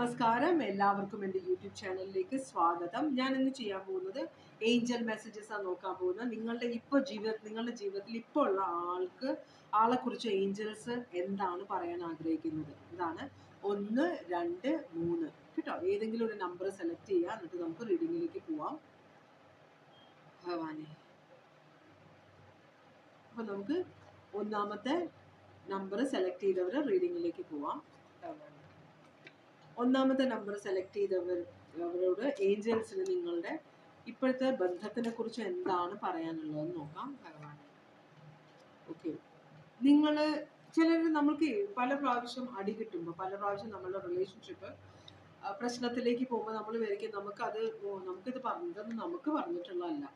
നമസ്കാരം, എല്ലാവർക്കും എൻ്റെ യൂട്യൂബ് ചാനലിലേക്ക് സ്വാഗതം. ഞാൻ ഇന്ന് ചെയ്യാൻ പോകുന്നത് ഏഞ്ചൽ മെസ്സേജസ് ആണ് നോക്കാൻ പോകുന്നത്. നിങ്ങളുടെ ജീവിതത്തിൽ ഇപ്പോൾ ഉള്ള ആളെക്കുറിച്ച് ഏഞ്ചൽസ് എന്താണ് പറയാൻ ആഗ്രഹിക്കുന്നത്. ഇതാണ് 1, 2, 3 കേട്ടോ. ഏതെങ്കിലും ഒരു നമ്പർ സെലക്ട് ചെയ്യുക, എന്നിട്ട് നമുക്ക് റീഡിങ്ങിലേക്ക് പോവാം. ഭഗവാനെ, അപ്പൊ നമുക്ക് ഒന്നാമത്തെ നമ്പർ സെലക്ട് ചെയ്തവർ റീഡിങ്ങിലേക്ക് പോവാം. ഒന്നാമത്തെ നമ്പർ സെലക്ട് ചെയ്തവരോട് ഏഞ്ചൽസിന് നിങ്ങളുടെ ഇപ്പോഴത്തെ ബന്ധത്തിനെ കുറിച്ച് എന്താണ് പറയാനുള്ളതെന്ന് നോക്കാം. ഭഗവാനെ, ഓക്കെ. നമ്മൾക്ക് പല പ്രാവശ്യം അടി കിട്ടുമ്പോൾ, പല പ്രാവശ്യം നമ്മളുടെ റിലേഷൻഷിപ്പ് പ്രശ്നത്തിലേക്ക് പോകുമ്പോൾ നമ്മൾ വിചാരിക്കും നമുക്കിത് പറഞ്ഞതൊന്നും നമുക്ക് പറഞ്ഞിട്ടുള്ളതല്ല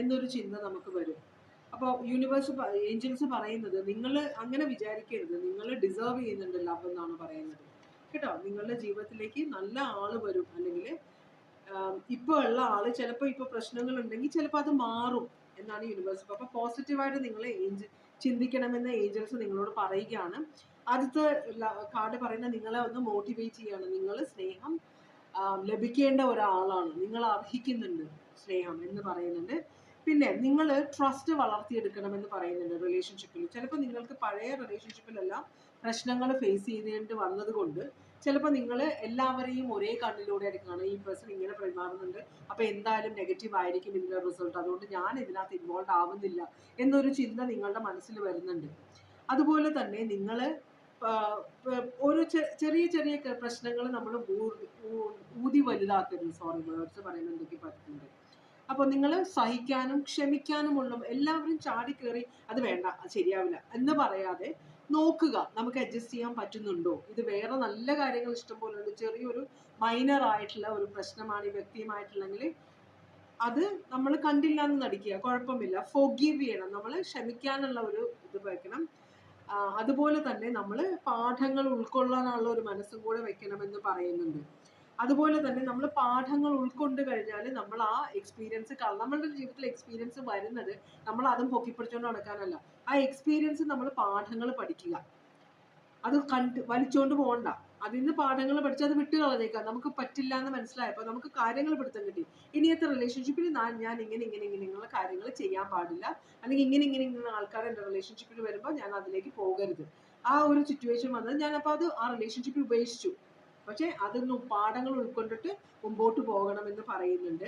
എന്നൊരു ചിന്ത നമുക്ക് വരും. അപ്പോൾ ഏഞ്ചൽസ് പറയുന്നത്, നിങ്ങൾ അങ്ങനെ വിചാരിക്കരുത്, നിങ്ങൾ ഡിസേർവ് ചെയ്യുന്നുണ്ട് ലവ് എന്നാണ് പറയുന്നത് കേട്ടോ. നിങ്ങളുടെ ജീവിതത്തിലേക്ക് നല്ല ആള് വരും, അല്ലെങ്കിൽ ഇപ്പോൾ ഉള്ള ആള് ചിലപ്പോൾ ഇപ്പോൾ പ്രശ്നങ്ങൾ ഉണ്ടെങ്കിൽ ചിലപ്പോൾ അത് മാറും എന്നാണ് യൂണിവേഴ്സ്. അപ്പൊ പോസിറ്റീവായിട്ട് നിങ്ങൾ ചിന്തിക്കണമെന്ന് ഏഞ്ചൽസ് നിങ്ങളോട് പറയുകയാണ്. ആദ്യത്തെ കാർഡ് പറയുന്ന നിങ്ങളെ ഒന്ന് മോട്ടിവേറ്റ് ചെയ്യാണ്. നിങ്ങൾ സ്നേഹം ലഭിക്കേണ്ട ഒരാളാണ്, നിങ്ങൾ അർഹിക്കുന്നുണ്ട് സ്നേഹം എന്ന് പറയുന്നുണ്ട്. പിന്നെ നിങ്ങൾ ട്രസ്റ്റ് വളർത്തിയെടുക്കണമെന്ന് പറയുന്നുണ്ട് റിലേഷൻഷിപ്പിൽ. ചിലപ്പോൾ നിങ്ങൾക്ക് പഴയ റിലേഷൻഷിപ്പിലെല്ലാം പ്രശ്നങ്ങൾ ഫേസ് ചെയ്തേണ്ടി വന്നത് കൊണ്ട് ചിലപ്പോൾ നിങ്ങൾ എല്ലാവരെയും ഒരേ കണ്ണിലൂടെ എടുക്കുകയാണ്. ഈ പേഴ്സൺ ഇങ്ങനെ പെരുമാറുന്നുണ്ട്, അപ്പൊ എന്തായാലും നെഗറ്റീവ് ആയിരിക്കും ഇതിന്റെ റിസൾട്ട്, അതുകൊണ്ട് ഞാൻ ഇതിനകത്ത് ഇൻവോൾവ് ആവുന്നില്ല എന്നൊരു ചിന്ത നിങ്ങളുടെ മനസ്സിൽ വരുന്നുണ്ട്. അതുപോലെ തന്നെ നിങ്ങൾ ഒരു ചെറിയ ചെറിയ പ്രശ്നങ്ങൾ നമ്മൾ ഊതി വലുതാക്കരുത്. സോറി, വേർഡ്സ് പറയുന്നത് എന്തൊക്കെ പറ്റുന്നുണ്ട്. അപ്പോൾ നിങ്ങൾ സഹിക്കാനും ക്ഷമിക്കാനുമുള്ള, എല്ലാവരും ചാടിക്കേറി അത് വേണ്ട, അത് ശരിയാവില്ല എന്ന് പറയാതെ നോക്കുക, നമുക്ക് അഡ്ജസ്റ്റ് ചെയ്യാൻ പറ്റുന്നുണ്ടോ. ഇത് വേറെ നല്ല കാര്യങ്ങൾ ഇഷ്ടംപോലെ ഉണ്ട്. ചെറിയൊരു മൈനർ ആയിട്ടുള്ള ഒരു പ്രശ്നമാണ് ഈ വ്യക്തിയുമായിട്ടുള്ളെങ്കിൽ അത് നമ്മൾ കണ്ടില്ല എന്ന് നടിക്കുക, കുഴപ്പമില്ല. ഫോർഗീവ് ചെയ്യണം, നമ്മൾ ക്ഷമിക്കാനുള്ള ഒരു ഇത് വെക്കണം. അതുപോലെ തന്നെ നമ്മൾ പാഠങ്ങൾ ഉൾക്കൊള്ളാനുള്ള ഒരു മനസ്സും കൂടെ വെക്കണമെന്ന് പറയുന്നുണ്ട്. അതുപോലെ തന്നെ നമ്മൾ പാഠങ്ങൾ ഉൾക്കൊണ്ട് കഴിഞ്ഞാൽ നമ്മൾ ആ എക്സ്പീരിയൻസ്, നമ്മളുടെ ജീവിതത്തിൽ എക്സ്പീരിയൻസ് വരുന്നത് നമ്മൾ അതും പൊക്കിപ്പിടിച്ചുകൊണ്ട് നടക്കാനല്ല. ആ എക്സ്പീരിയൻസ് നമ്മൾ പാഠങ്ങൾ പഠിക്കുക, അത് വലിച്ചോണ്ട് പോകണ്ട. അതിൽ നിന്ന് പാഠങ്ങൾ പഠിച്ച് അത് വിട്ട് കളഞ്ഞേക്കാം. നമുക്ക് പറ്റില്ല എന്ന് മനസ്സിലായപ്പോൾ നമുക്ക് കാര്യങ്ങൾ പിടുത്തം കിട്ടി. ഇനിയത്തെ റിലേഷൻഷിപ്പിൽ ഞാൻ ഇങ്ങനെയുള്ള കാര്യങ്ങൾ ചെയ്യാൻ പാടില്ല, അല്ലെങ്കിൽ ഇങ്ങനെ ആൾക്കാർ എൻ്റെ റിലേഷൻഷിപ്പിൽ വരുമ്പോൾ ഞാൻ അതിലേക്ക് പോകരുത്. ആ ഒരു സിറ്റുവേഷൻ വന്നത് ഞാനപ്പോൾ ആ റിലേഷൻഷിപ്പ് ഉപേക്ഷിച്ചു. പക്ഷെ അതൊന്നും പാഠങ്ങൾ ഉൾക്കൊണ്ടിട്ട് മുമ്പോട്ട് പോകണമെന്ന് പറയുന്നുണ്ട്.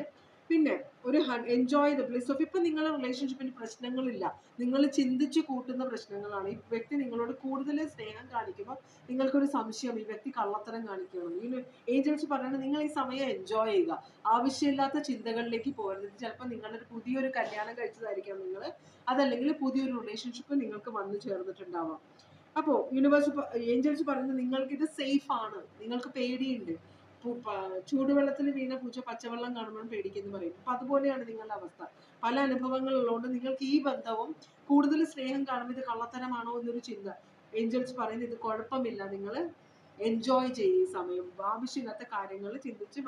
പിന്നെ ഒരു എൻജോയ് ദ ബ്ലിസ് ഓഫ്. ഇപ്പൊ നിങ്ങളുടെ റിലേഷൻഷിപ്പിന് പ്രശ്നങ്ങളില്ല, നിങ്ങൾ ചിന്തിച്ച് കൂട്ടുന്ന പ്രശ്നങ്ങളാണ്. ഈ വ്യക്തി നിങ്ങളോട് കൂടുതൽ സ്നേഹം കാണിക്കുമ്പോൾ നിങ്ങൾക്കൊരു സംശയം, ഈ വ്യക്തി കള്ളത്തരം കാണിക്കണം. ഏജൻസി പറയുന്നത് നിങ്ങൾ ഈ സമയം എൻജോയ് ചെയ്യുക, ആവശ്യമില്ലാത്ത ചിന്തകളിലേക്ക് പോകരുത്. ചിലപ്പോൾ നിങ്ങളുടെ പുതിയൊരു കല്യാണം കഴിച്ചതായിരിക്കാം നിങ്ങൾ, അതല്ലെങ്കിൽ പുതിയൊരു റിലേഷൻഷിപ്പ് നിങ്ങൾക്ക് വന്നു ചേർന്നിട്ടുണ്ടാവാം. അപ്പോൾ ഏഞ്ചൽസ് പറയുന്നത് നിങ്ങൾക്കിത് സേഫ് ആണ്, നിങ്ങൾക്ക് പേടിയുണ്ട്. ചൂടുവെള്ളത്തിൽ വീണ പൂച്ച പച്ചവെള്ളം കാണുമ്പോൾ പേടിക്കുന്നു പറയും. അപ്പൊ അതുപോലെയാണ് നിങ്ങളുടെ അവസ്ഥ. പല അനുഭവങ്ങളുള്ളതുകൊണ്ട് നിങ്ങൾക്ക് ഈ ബന്ധവും കൂടുതൽ സ്നേഹം കാണുമ്പോൾ ഇത് കള്ളത്തരമാണോ എന്നൊരു ചിന്ത. ഏഞ്ചൽസ് പറയുന്നത് ഇത് കുഴപ്പമില്ല, നിങ്ങൾ എൻജോയ് ചെയ്യും ഈ സമയം, ആവശ്യമില്ലാത്ത കാര്യങ്ങൾ ചിന്തിച്ച്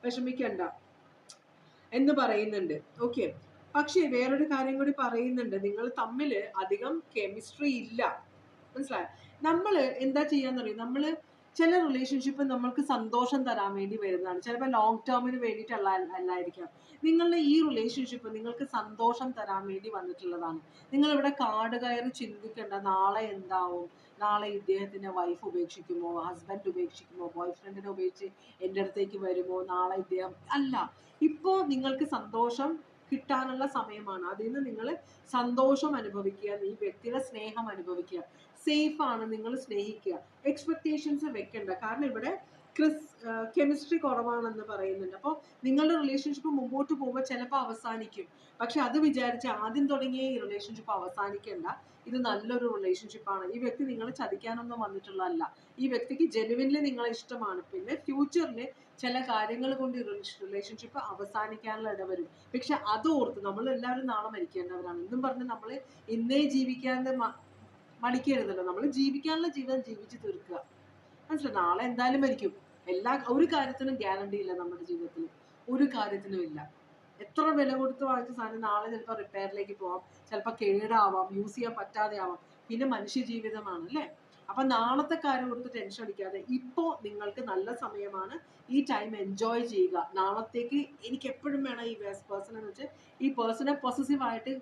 വിഷമിക്കണ്ട എന്ന് പറയുന്നുണ്ട്. ഓക്കെ. പക്ഷേ വേറൊരു കാര്യം കൂടി പറയുന്നുണ്ട്, നിങ്ങൾ തമ്മിൽ അധികം കെമിസ്ട്രി ഇല്ല. മനസ്സിലായോ? നമ്മൾ എന്താ ചെയ്യാന്നറിയും, നമ്മള് ചില റിലേഷൻഷിപ്പ് നമ്മൾക്ക് സന്തോഷം തരാൻ വേണ്ടി വരുന്നതാണ്, ചിലപ്പോൾ ലോങ് ടേമിന് അല്ലായിരിക്കാം. നിങ്ങളുടെ ഈ റിലേഷൻഷിപ്പ് നിങ്ങൾക്ക് സന്തോഷം തരാൻ വേണ്ടി വന്നിട്ടുള്ളതാണ്. നിങ്ങൾ ഇവിടെ കാട് കയറി ചിന്തിക്കേണ്ട നാളെ എന്താവും, നാളെ ഇദ്ദേഹത്തിന്റെ വൈഫ് ഉപേക്ഷിക്കുമോ, ഹസ്ബൻഡ് ഉപേക്ഷിക്കുമോ, ബോയ് ഫ്രണ്ടിനെ ഉപേക്ഷിച്ച് എൻ്റെ അടുത്തേക്ക് വരുമോ, നാളെ ഇദ്ദേഹം അല്ല. ഇപ്പോ നിങ്ങൾക്ക് സന്തോഷം കിട്ടാനുള്ള സമയമാണ്. അതിൽ നിന്ന് നിങ്ങൾ സന്തോഷം അനുഭവിക്കുക, ഈ വ്യക്തിയുടെ സ്നേഹം അനുഭവിക്കുക. സേഫ് ആണ്, നിങ്ങൾ സ്നേഹിക്കുക, എക്സ്പെക്ടേഷൻസ് വെക്കണ്ട. കാരണം ഇവിടെ കെമിസ്ട്രി കുറവാണെന്ന് പറയുന്നുണ്ട്. അപ്പോൾ നിങ്ങളുടെ റിലേഷൻഷിപ്പ് മുമ്പോട്ട് പോകുമ്പോൾ ചിലപ്പോൾ അവസാനിക്കും. പക്ഷെ അത് വിചാരിച്ച് ആദ്യം തുടങ്ങിയ ഈ റിലേഷൻഷിപ്പ് അവസാനിക്കേണ്ട. ഇത് നല്ലൊരു റിലേഷൻഷിപ്പാണ്. ഈ വ്യക്തി നിങ്ങളെ ചതിക്കാനൊന്നും വന്നിട്ടുള്ളതല്ല. ഈ വ്യക്തിക്ക് ജെനുവിൻലി നിങ്ങളെ ഇഷ്ടമാണ്. പിന്നെ ഫ്യൂച്ചറിൽ ചില കാര്യങ്ങൾ കൊണ്ട് റിലേഷൻഷിപ്പ് അവസാനിക്കാനുള്ള ഇടവരും. പക്ഷെ അത് ഓർത്ത് നമ്മൾ എല്ലാവരും നാളെ മരിക്കേണ്ടവരാണ് എന്നും പറഞ്ഞ് നമ്മൾ ഇന്നേ ജീവിക്കാണ്ട് മടിക്കരുതല്ലോ. നമ്മൾ ജീവിക്കാനുള്ള ജീവിതം ജീവിച്ച് തീർക്കുക. മനസ്സിലായി? നാളെ എന്തായാലും മരിക്കും. ഒരു കാര്യത്തിനും ഗ്യാരണ്ടി ഇല്ല നമ്മുടെ ജീവിതത്തിൽ, ഒരു കാര്യത്തിനും ഇല്ല. എത്ര വില കൊടുത്ത് വാങ്ങിച്ച സാധനം നാളെ ചിലപ്പോൾ റിപ്പയറിലേക്ക് പോവാം, ചിലപ്പോൾ കേടാവാം, യൂസ് ചെയ്യാൻ പറ്റാതെ ആവാം. പിന്നെ മനുഷ്യ ജീവിതമാണ് അല്ലേ? അപ്പൊ നാളത്തെ കാര്യം ഓർത്ത് ടെൻഷൻ അടിക്കാതെ ഇപ്പോ നിങ്ങൾക്ക് നല്ല സമയമാണ്, ഈ ടൈം എൻജോയ് ചെയ്യുക. നാളത്തേക്ക് എനിക്ക് എപ്പോഴും വേണം ഈ പേഴ്സൺ എന്ന് വെച്ചാൽ ഈ പേഴ്സണെ പോസസീവ് ആയിട്ട്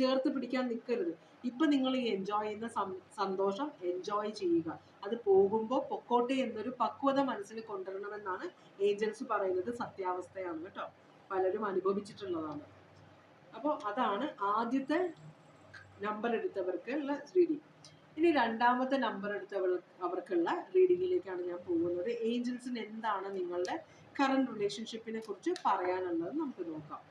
ചേർത്ത് പിടിക്കാൻ നിൽക്കരുത്. ഇപ്പൊ നിങ്ങൾ ഈ എൻജോയ് ചെയ്യുന്ന സന്തോഷം എൻജോയ് ചെയ്യുക. അത് പോകുമ്പോൾ പൊക്കോട്ടെ എന്നൊരു പക്വത മനസ്സിൽ കൊണ്ടുവരണമെന്നാണ് ഏഞ്ചൽസ് പറയുന്നത്. സത്യാവസ്ഥയാണ് കേട്ടോ, പലരും അനുഭവിച്ചിട്ടുള്ളതാണ്. അപ്പോൾ അതാണ് ആദ്യത്തെ നമ്പർ എടുത്തവർക്കുള്ള റീഡിങ്. ഇനി രണ്ടാമത്തെ നമ്പർ അവർക്കുള്ള റീഡിങ്ങിലേക്കാണ് ഞാൻ പോകുന്നത്. ഏഞ്ചൽസിന് എന്താണ് നിങ്ങളുടെ കറന്റ് റിലേഷൻഷിപ്പിനെ കുറിച്ച് പറയാനുള്ളത് നമുക്ക് നോക്കാം.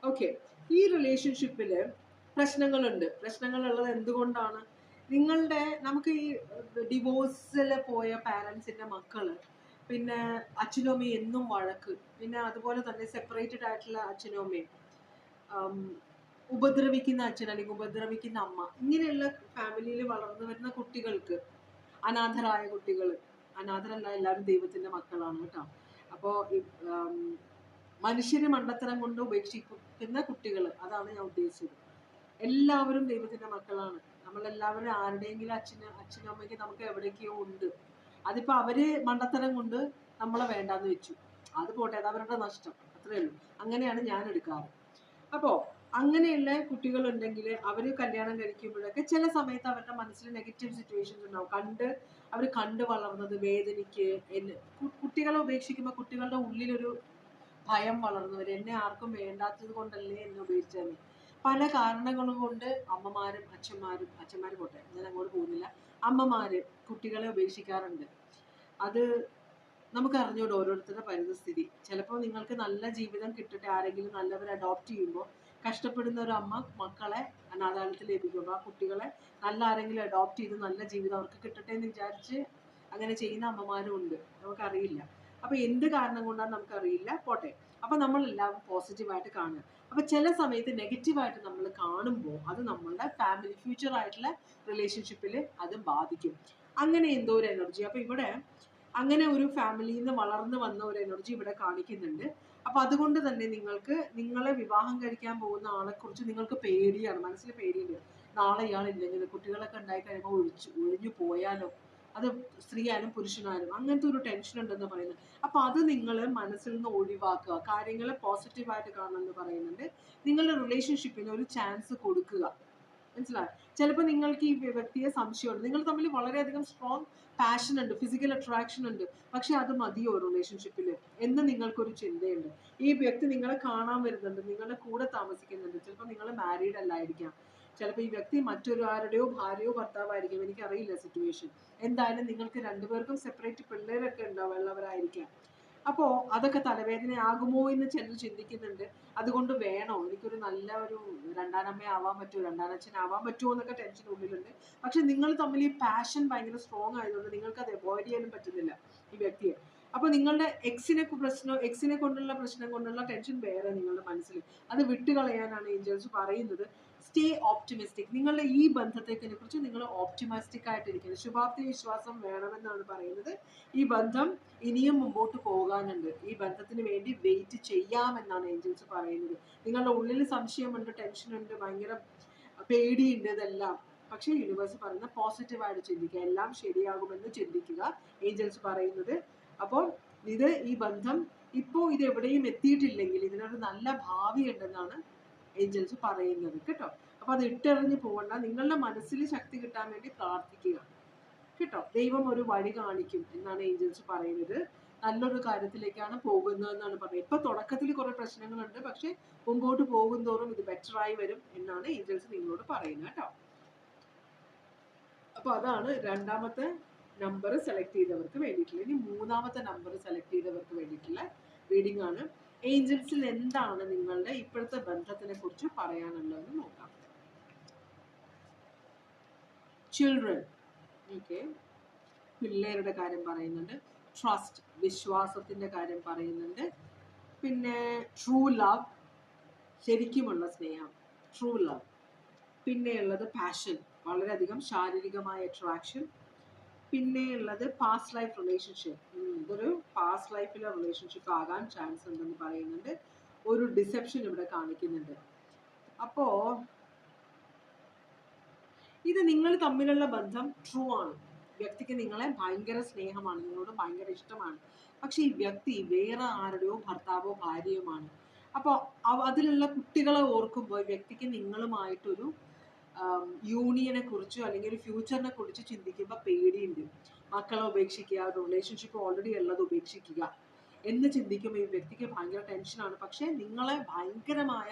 ഓക്കെ, ഈ റിലേഷൻഷിപ്പില് പ്രശ്നങ്ങളുണ്ട്. പ്രശ്നങ്ങളുള്ളത് എന്തുകൊണ്ടാണ്? നമുക്ക് ഈ ഡിവോഴ്സിൽ പോയ പാരൻസിന്റെ മക്കള്, പിന്നെ അച്ഛനും അമ്മയും എന്നും വഴക്ക്, പിന്നെ അതുപോലെ തന്നെ സെപ്പറേറ്റഡ് ആയിട്ടുള്ള അച്ഛനും അമ്മയും, ഉപദ്രവിക്കുന്ന അച്ഛൻ അല്ലെങ്കിൽ ഉപദ്രവിക്കുന്ന അമ്മ, ഇങ്ങനെയുള്ള ഫാമിലിയിൽ വളർന്നു വരുന്ന കുട്ടികൾക്ക്, അനാഥരായ കുട്ടികൾ, അനാഥരല്ല എല്ലാവരും ദൈവത്തിന്റെ മക്കളാണ് കേട്ടോ. അപ്പോ മനുഷ്യര് മണ്ടത്തരം കൊണ്ട് ഉപേക്ഷിക്കുന്ന കുട്ടികൾ, അതാണ് ഞാൻ ഉദ്ദേശിച്ചത്. എല്ലാവരും ദൈവത്തിന്റെ മക്കളാണ്. നമ്മളെല്ലാവരും ആരുടെയെങ്കിലും അച്ഛനും അമ്മയ്ക്ക് നമുക്ക് എവിടേക്കോ ഉണ്ട്. അതിപ്പോ അവര് മണ്ടത്തരം കൊണ്ട് നമ്മളെ വേണ്ടാന്ന് വെച്ചു, അത് പോട്ടെ, അത് അവരുടെ നഷ്ടം, അത്രേ ഉള്ളൂ. അങ്ങനെയാണ് ഞാൻ എടുക്കാറ്. അപ്പോ അങ്ങനെയുള്ള കുട്ടികൾ ഉണ്ടെങ്കിൽ അവര് കല്യാണം കഴിക്കുമ്പോഴൊക്കെ ചില സമയത്ത് അവരുടെ മനസ്സിൽ നെഗറ്റീവ് സിറ്റുവേഷൻസ് ഉണ്ടാവും. അവർ കണ്ട് വളർന്നത് വേദനിക്ക്. കുട്ടികളെ ഉപേക്ഷിക്കുമ്പോൾ കുട്ടികളുടെ ഉള്ളിലൊരു ഭയം വളർന്നു വരും. എന്നെ ആർക്കും വേണ്ടാത്തത് കൊണ്ടല്ലേ എന്നെ ഉപേക്ഷിച്ചത്. പല കാരണങ്ങളും കൊണ്ട് അമ്മമാരും അച്ഛന്മാര് പോട്ടെ, ഞാൻ അങ്ങോട്ട് പോകുന്നില്ല, അമ്മമാര് കുട്ടികളെ ഉപേക്ഷിക്കാറുണ്ട്. അത് നമുക്ക് അറിഞ്ഞൂടെ ഓരോരുത്തരുടെ പരിസ്ഥിതി. ചിലപ്പോൾ നിങ്ങൾക്ക് നല്ല ജീവിതം കിട്ടട്ടെ, ആരെങ്കിലും നല്ലവരെ അഡോപ്റ്റ് ചെയ്യുമ്പോൾ കഷ്ടപ്പെടുന്ന ഒരു അമ്മ മക്കളെ അനാഥാലയത്തിൽ ഏൽപ്പിക്കുമ്പോൾ ആ കുട്ടികളെ നല്ല ആരെങ്കിലും അഡോപ്റ്റ് ചെയ്ത് നല്ല ജീവിതം അവർക്ക് കിട്ടട്ടെ എന്ന് വിചാരിച്ച് അങ്ങനെ ചെയ്യുന്ന അമ്മമാരും ഉണ്ട്. നമുക്കറിയില്ല. അപ്പൊ എന്ത് കാരണം കൊണ്ടാണ് നമുക്കറിയില്ല, പോട്ടെ. അപ്പൊ നമ്മളെല്ലാം പോസിറ്റീവായിട്ട് കാണുക. അപ്പൊ ചില സമയത്ത് നെഗറ്റീവായിട്ട് നമ്മൾ കാണുമ്പോൾ അത് നമ്മളുടെ ഫാമിലി ഫ്യൂച്ചർ ആയിട്ടുള്ള റിലേഷൻഷിപ്പിൽ അത് ബാധിക്കും. അങ്ങനെ എന്തോ ഒരു എനർജി. അപ്പൊ ഇവിടെ അങ്ങനെ ഒരു ഫാമിലിയിൽ നിന്ന് വളർന്നു വന്ന ഒരു എനർജി ഇവിടെ കാണിക്കുന്നുണ്ട്. അപ്പൊ അതുകൊണ്ട് തന്നെ നിങ്ങളെ വിവാഹം കഴിക്കാൻ പോകുന്ന ആളെ കുറിച്ച് നിങ്ങൾക്ക് പേടിയാണ്, മനസ്സിൽ പേടിയുണ്ട്. നാളെ ഇയാളില്ലെങ്കിൽ കുട്ടികളൊക്കെ ഉണ്ടായി കഴിയുമ്പോൾ ഒഴിഞ്ഞു പോയാലോ, അത് സ്ത്രീയായാലും പുരുഷനായാലും അങ്ങനത്തെ ഒരു ടെൻഷൻ ഉണ്ടെന്ന് പറയുന്നത്. അപ്പൊ അത് നിങ്ങൾ മനസ്സിൽ നിന്ന് ഒഴിവാക്കുക, കാര്യങ്ങളെ പോസിറ്റീവായിട്ട് കാണണമെന്ന് പറയുന്നുണ്ട്. നിങ്ങളുടെ റിലേഷൻഷിപ്പിന് ഒരു ചാൻസ് കൊടുക്കുക. മനസ്സിലായി? ചിലപ്പോൾ നിങ്ങൾക്ക് ഈ വ്യക്തിയെ സംശയമുണ്ട്, നിങ്ങൾ തമ്മിൽ വളരെയധികം സ്ട്രോങ് പാഷൻ ഉണ്ട്, ഫിസിക്കൽ അട്രാക്ഷൻ ഉണ്ട്, പക്ഷെ അത് മതിയോ റിലേഷൻഷിപ്പിൽ എന്ന് നിങ്ങൾക്കൊരു ചിന്തയുണ്ട്. ഈ വ്യക്തി നിങ്ങളെ കാണാൻ വരുന്നുണ്ട്, നിങ്ങളുടെ കൂടെ താമസിക്കുന്നുണ്ട്, ചിലപ്പോൾ നിങ്ങൾ മാരീഡ് അല്ലായിരിക്കാം, ചിലപ്പോൾ ഈ വ്യക്തി മറ്റൊരാരുടെയോ ഭാര്യയോ ഭർത്താവായിരിക്കും, എനിക്കറിയില്ല സിറ്റുവേഷൻ. എന്തായാലും നിങ്ങൾക്ക് രണ്ടുപേർക്കും സെപ്പറേറ്റ് പിള്ളേരൊക്കെ ഉണ്ടാവുള്ളവരായിരിക്കാം. അപ്പോൾ അതൊക്കെ തലവേദനയാകുമോ എന്ന് ചിലർ ചിന്തിക്കുന്നുണ്ട്. അതുകൊണ്ട് വേണോ, എനിക്കൊരു നല്ല ഒരു രണ്ടാനമ്മ ആവാൻ പറ്റുമോ, രണ്ടാനച്ഛൻ ആവാൻ പറ്റുമോ എന്നൊക്കെ ടെൻഷൻ ഉള്ളിലുണ്ട്. പക്ഷെ നിങ്ങൾ തമ്മിൽ ഈ പാഷൻ ഭയങ്കര സ്ട്രോങ് ആയതുകൊണ്ട് നിങ്ങൾക്ക് അത് അവോയ്ഡ് ചെയ്യാനും പറ്റുന്നില്ല ഈ വ്യക്തിയെ. അപ്പൊ നിങ്ങളുടെ എക്സിനെ കൊണ്ടുള്ള പ്രശ്നം കൊണ്ടുള്ള ടെൻഷൻ വേറെ നിങ്ങളുടെ മനസ്സിൽ, അത് വിട്ടുകളയാനാണ് ഏഞ്ചൽസ് പറയുന്നത്. Stay optimistic. നിങ്ങളുടെ ഈ ബന്ധത്തെ കുറിച്ച് നിങ്ങൾ ഓപ്റ്റിമിസ്റ്റിക് ആയിട്ടിരിക്കുന്നത്, ശുഭാപ്തി വിശ്വാസം വേണമെന്നാണ് പറയുന്നത്. ഈ ബന്ധം ഇനിയും മുമ്പോട്ട് പോകാനുണ്ട്, ഈ ബന്ധത്തിന് വേണ്ടി വെയിറ്റ് ചെയ്യാമെന്നാണ് ഏഞ്ചൽസ് പറയുന്നത്. നിങ്ങളുടെ ഉള്ളിൽ സംശയമുണ്ട്, ടെൻഷനുണ്ട്, ഭയങ്കര പേടിയുണ്ട്, ഇതെല്ലാം. പക്ഷെ യൂണിവേഴ്സ് പറയുന്ന പോസിറ്റീവായിട്ട് ചിന്തിക്കുക, എല്ലാം ശരിയാകുമെന്ന് ചിന്തിക്കുക ഏഞ്ചൽസ് പറയുന്നത്. അപ്പോൾ ഈ ബന്ധം ഇത് എവിടെയും എത്തിയിട്ടില്ലെങ്കിൽ ഇതിനൊരു നല്ല ഭാവി ഉണ്ടെന്നാണ് ഏഞ്ചൽസ് പറയുന്നത് കേട്ടോ. അപ്പൊ അത് ഇട്ടെറിഞ്ഞ് പോകണ്ട, നിങ്ങളുടെ മനസ്സിൽ ശക്തി കിട്ടാൻ വേണ്ടി പ്രാർത്ഥിക്കുക കേട്ടോ. ദൈവം ഒരു വഴി കാണിക്കും എന്നാണ് ഏഞ്ചൽസ് പറയുന്നത്. നല്ലൊരു കാര്യത്തിലേക്കാണ് പോകുന്നതെന്നാണ് പറയുന്നത്. ഇപ്പൊ തുടക്കത്തിൽ കുറെ പ്രശ്നങ്ങളുണ്ട്, പക്ഷെ മുമ്പോട്ട് പോകും തോറും ഇത് ബെറ്ററായി വരും എന്നാണ് ഏഞ്ചൽസ് നിങ്ങളോട് പറയുന്നത് കേട്ടോ. അപ്പൊ അതാണ് രണ്ടാമത്തെ നമ്പർ സെലക്ട് ചെയ്തവർക്ക് വേണ്ടിയിട്ടുള്ള. ഇനി മൂന്നാമത്തെ നമ്പർ സെലക്ട് ചെയ്തവർക്ക് വേണ്ടിയിട്ടുള്ള റീഡിംഗ് ആണ്. ഏഞ്ചൽസിൽ എന്താണ് നിങ്ങളുടെ ഇപ്പോഴത്തെ ബന്ധത്തിനെ കുറിച്ച് പറയാനുള്ളതെന്ന് നോക്കാം. ചിൽഡ്രൻ, ഓക്കെ, പിള്ളേരുടെ കാര്യം പറയുന്നുണ്ട്. ട്രസ്റ്റ്, വിശ്വാസത്തിന്റെ കാര്യം പറയുന്നുണ്ട്. പിന്നെ ട്രൂ ലവ്, ശരിക്കുമുള്ള സ്നേഹം, ട്രൂ ലവ്. പിന്നെയുള്ളത് പാഷൻ, വളരെയധികം ശാരീരികമായ അട്രാക്ഷൻ. പിന്നെയുള്ളത് പാസ്റ്റ് ലൈഫ് റിലേഷൻഷിപ്പ്, ഇതൊരു പാസ്റ്റ് ലൈഫിലെ റിലേഷൻഷിപ്പ് ആകാൻ ചാൻസ് ഉണ്ടെന്ന് പറയുന്നുണ്ട്. ഒരു ഡിസെപ്ഷൻ ഇവിടെ കാണിക്കുന്നുണ്ട്. അപ്പോ ഇത് നിങ്ങൾ തമ്മിലുള്ള ബന്ധം ട്രൂ ആണ്. വ്യക്തിക്ക് നിങ്ങളെ ഭയങ്കര സ്നേഹമാണ്, നിങ്ങളോട് ഭയങ്കര ഇഷ്ടമാണ്. പക്ഷെ ഈ വ്യക്തി വേറെ ആരുടെയോ ഭർത്താവോ ഭാര്യയുമാണ്. അപ്പോൾ അതിലുള്ള കുട്ടികളെ ഓർക്കുമ്പോൾ വ്യക്തിക്ക് നിങ്ങളുമായിട്ടൊരു യൂണിയനെ കുറിച്ചോ അല്ലെങ്കിൽ ഒരു ഫ്യൂച്ചറിനെ കുറിച്ച് ചിന്തിക്കുമ്പോൾ പേടിയുണ്ട്. മക്കളെ ഉപേക്ഷിക്കുക, ഒരു റിലേഷൻഷിപ്പ് ഓൾറെഡി ഉള്ളത് ഉപേക്ഷിക്കുക എന്ന് ചിന്തിക്കുമ്പോൾ ഈ വ്യക്തിക്ക് ഭയങ്കര ടെൻഷനാണ്. പക്ഷെ നിങ്ങളെ ഭയങ്കരമായ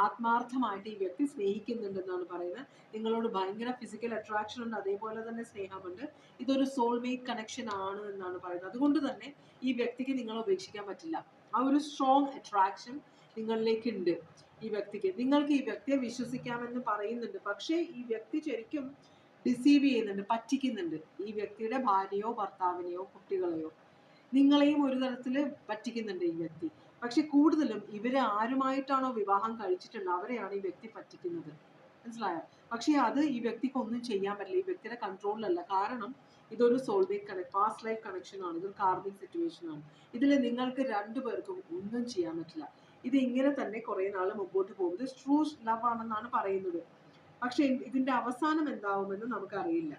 ആത്മാർത്ഥമായിട്ട് ഈ വ്യക്തി സ്നേഹിക്കുന്നുണ്ടെന്നാണ് പറയുന്നത്. നിങ്ങളോട് ഭയങ്കര ഫിസിക്കൽ അട്രാക്ഷൻ ഉണ്ട്, അതേപോലെ തന്നെ സ്നേഹമുണ്ട്. ഇതൊരു സോൾമേറ്റ് കണക്ഷൻ ആണ് എന്നാണ് പറയുന്നത്. അതുകൊണ്ട് തന്നെ ഈ വ്യക്തിക്ക് നിങ്ങളെ ഉപേക്ഷിക്കാൻ പറ്റില്ല. ആ ഒരു സ്ട്രോങ് അട്രാക്ഷൻ നിങ്ങളിലേക്ക് ഉണ്ട് ഈ വ്യക്തിക്ക്. നിങ്ങൾക്ക് ഈ വ്യക്തിയെ വിശ്വസിക്കാമെന്ന് പറയുന്നുണ്ട്, പക്ഷേ ഈ വ്യക്തി ശരിക്കും ഡിസീവ് ചെയ്യുന്നുണ്ട്, പറ്റിക്കുന്നുണ്ട്. ഈ വ്യക്തിയുടെ ഭാര്യയോ ഭർത്താവിനെയോ കുട്ടികളെയോ നിങ്ങളെയും ഒരു തരത്തിൽ പറ്റിക്കുന്നുണ്ട് ഈ വ്യക്തി. പക്ഷെ കൂടുതലും ഇവരെ ആരുമായിട്ടാണോ വിവാഹം കഴിച്ചിട്ടുള്ളത് അവരെയാണ് ഈ വ്യക്തി പറ്റിക്കുന്നത്. മനസ്സിലായോ? പക്ഷെ അത് ഈ വ്യക്തിക്ക് ഒന്നും ചെയ്യാൻ പറ്റില്ല, ഈ വ്യക്തിയുടെ കൺട്രോളിലല്ല. കാരണം ഇതൊരു soulmate connect, past life connection ആണ്, ഇതൊരു കാർമിക് സിറ്റുവേഷൻ ആണ്. ഇതിൽ നിങ്ങൾക്ക് രണ്ടുപേർക്കും ഒന്നും ചെയ്യാൻ പറ്റില്ല. ഇത് ഇങ്ങനെ തന്നെ കുറെ നാൾ മുമ്പോട്ട് പോകുന്നത് ട്രൂ ലവ് ആണെന്നാണ് പറയുന്നത്. പക്ഷെ ഇതിന്റെ അവസാനം എന്താവുമെന്ന് നമുക്കറിയില്ല.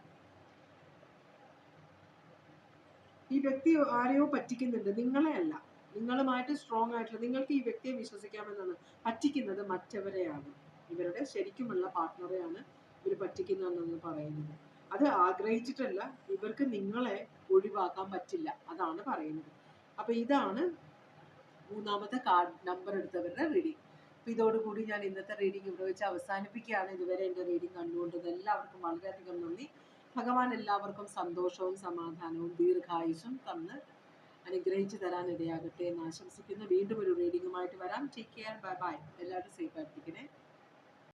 ഈ വ്യക്തി ആരെയോ പറ്റിക്കുന്നുണ്ട്, നിങ്ങളെ അല്ല. നിങ്ങളുമായിട്ട് സ്ട്രോങ് ആയിട്ടുള്ള, നിങ്ങൾക്ക് ഈ വ്യക്തിയെ വിശ്വസിക്കാമെന്നാണ്. പറ്റിക്കുന്നത് മറ്റവരെയാണ്, ഇവരുടെ ശരിക്കുമുള്ള പാർട്ട്ണറെയാണ് ഇവർ പറ്റിക്കുന്നതെന്ന് പറയുന്നത്. അത് ആഗ്രഹിച്ചിട്ടല്ല, ഇവർക്ക് നിങ്ങളെ ഒഴിവാക്കാൻ പറ്റില്ല, അതാണ് പറയുന്നത്. അപ്പൊ ഇതാണ് മൂന്നാമത്തെ കാർഡ് നമ്പർ എടുത്തവരുടെ റീഡിംഗ്. അപ്പൊ ഇതോടുകൂടി ഞാൻ ഇന്നത്തെ റീഡിംഗ് ഇവിടെ വെച്ച് അവസാനിപ്പിക്കുകയാണ്. ഇതുവരെ എൻ്റെ റീഡിംഗ് കണ്ടുകൊണ്ടത് എല്ലാവർക്കും വളരെയധികം നന്ദി. ഭഗവാൻ എല്ലാവർക്കും സന്തോഷവും സമാധാനവും ദീർഘായുസും തന്ന് അനുഗ്രഹിച്ചു തരാൻ ഇടയാകട്ടെ എന്ന് ആശംസിക്കുന്നു. വീണ്ടും ഒരു റീഡിങ്ങുമായിട്ട് വരാം. Take care, bye bye. എല്ലാവരും സേഫ് ആയിട്ടിരിക്കണേ.